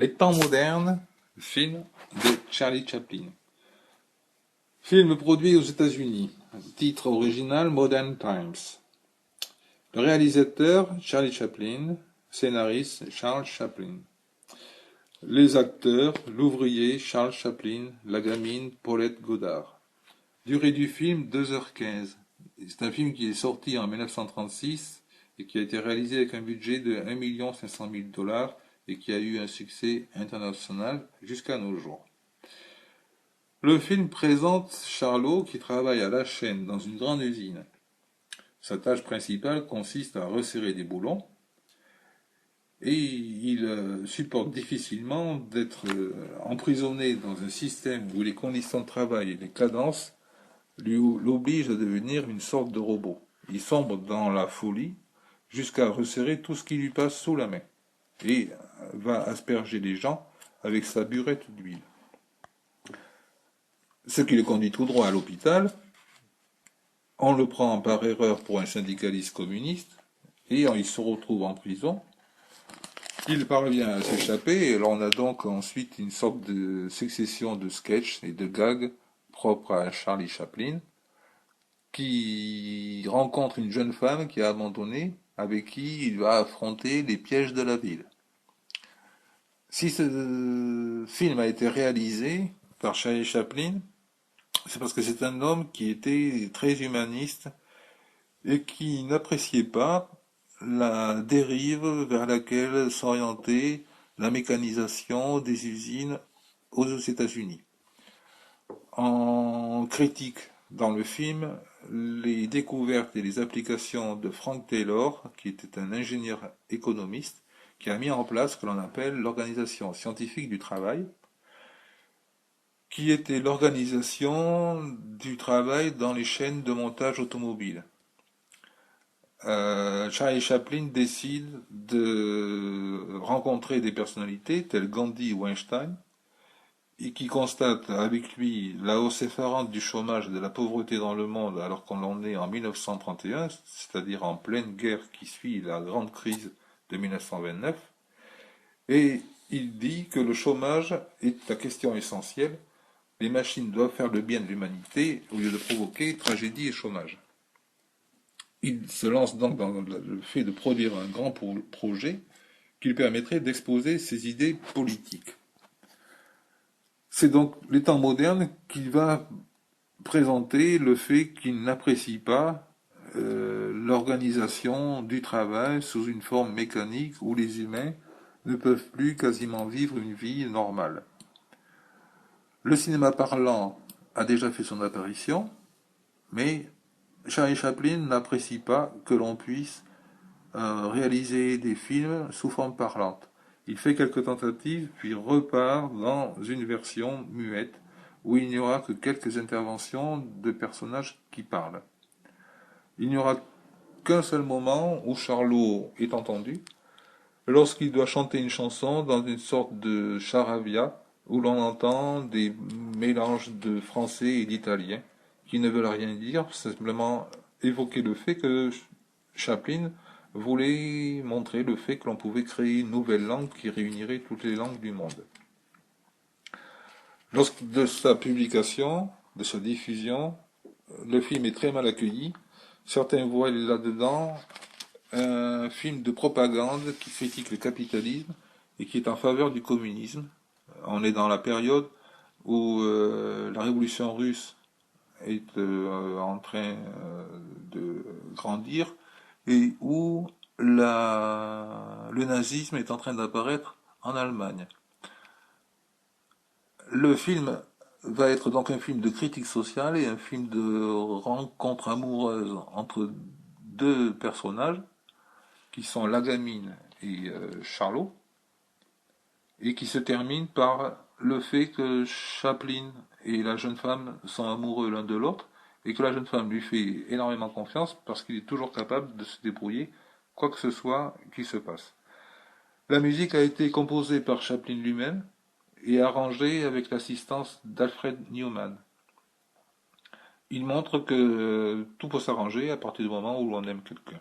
Les temps modernes, film de Charlie Chaplin. Film produit aux États-Unis. Titre original Modern Times. Le réalisateur Charlie Chaplin, scénariste Charles Chaplin. Les acteurs, l'ouvrier Charles Chaplin, la gamine Paulette Goddard. Durée du film 2h15. C'est un film qui est sorti en 1936 et qui a été réalisé avec un budget de 1 500 000 $ et qui a eu un succès international jusqu'à nos jours. Le film présente Charlot qui travaille à la chaîne dans une grande usine. Sa tâche principale consiste à resserrer des boulons et il supporte difficilement d'être emprisonné dans un système où les conditions de travail et les cadences l'obligent à devenir une sorte de robot. Il sombre dans la folie jusqu'à resserrer tout ce qui lui passe sous la main et va asperger les gens avec sa burette d'huile. Ce qui le conduit tout droit à l'hôpital. On le prend par erreur pour un syndicaliste communiste et il se retrouve en prison. Il parvient à s'échapper et on a donc ensuite une sorte de succession de sketchs et de gags propres à Charlie Chaplin qui rencontre une jeune femme qui a abandonné avec qui il va affronter les pièges de la ville. Si ce film a été réalisé par Charlie Chaplin, c'est parce que c'est un homme qui était très humaniste et qui n'appréciait pas la dérive vers laquelle s'orientait la mécanisation des usines aux États-Unis. On critique dans le film les découvertes et les applications de Frank Taylor, qui était un ingénieur économiste, qui a mis en place ce que l'on appelle l'organisation scientifique du travail, qui était l'organisation du travail dans les chaînes de montage automobile. Charlie Chaplin décide de rencontrer des personnalités telles Gandhi ou Einstein et qui constatent avec lui la hausse effarante du chômage et de la pauvreté dans le monde alors qu'on en est en 1931, c'est-à-dire en pleine guerre qui suit la grande crise de 1929. Et il dit que le chômage est la question essentielle. Les machines doivent faire le bien de l'humanité au lieu de provoquer tragédie et chômage. Il se lance donc dans le fait de produire un grand projet qui lui permettrait d'exposer ses idées politiques. C'est donc les temps modernes qu'il va présenter le fait qu'il n'apprécie pas l'organisation du travail sous une forme mécanique où les humains ne peuvent plus quasiment vivre une vie normale. Le cinéma parlant a déjà fait son apparition, mais Charlie Chaplin n'apprécie pas que l'on puisse réaliser des films sous forme parlante. Il fait quelques tentatives, puis repart dans une version muette, où il n'y aura que quelques interventions de personnages qui parlent. Il n'y aura qu'un seul moment où Charlot est entendu, lorsqu'il doit chanter une chanson dans une sorte de charavia, où l'on entend des mélanges de français et d'italien, qui ne veulent rien dire, simplement évoquer le fait que Chaplin voulait montrer le fait que l'on pouvait créer une nouvelle langue qui réunirait toutes les langues du monde. Lors de sa publication, de sa diffusion, le film est très mal accueilli. Certains voient là-dedans un film de propagande qui critique le capitalisme et qui est en faveur du communisme. On est dans la période où la révolution russe est en train de grandir et où le nazisme est en train d'apparaître en Allemagne. Le film va être donc un film de critique sociale et un film de rencontre amoureuse entre deux personnages qui sont la gamine et Charlot, et qui se termine par le fait que Chaplin et la jeune femme sont amoureux l'un de l'autre, et que la jeune femme lui fait énormément confiance parce qu'il est toujours capable de se débrouiller, quoi que ce soit qui se passe. La musique a été composée par Chaplin lui-même et arrangée avec l'assistance d'Alfred Newman. Il montre que tout peut s'arranger à partir du moment où l'on aime quelqu'un.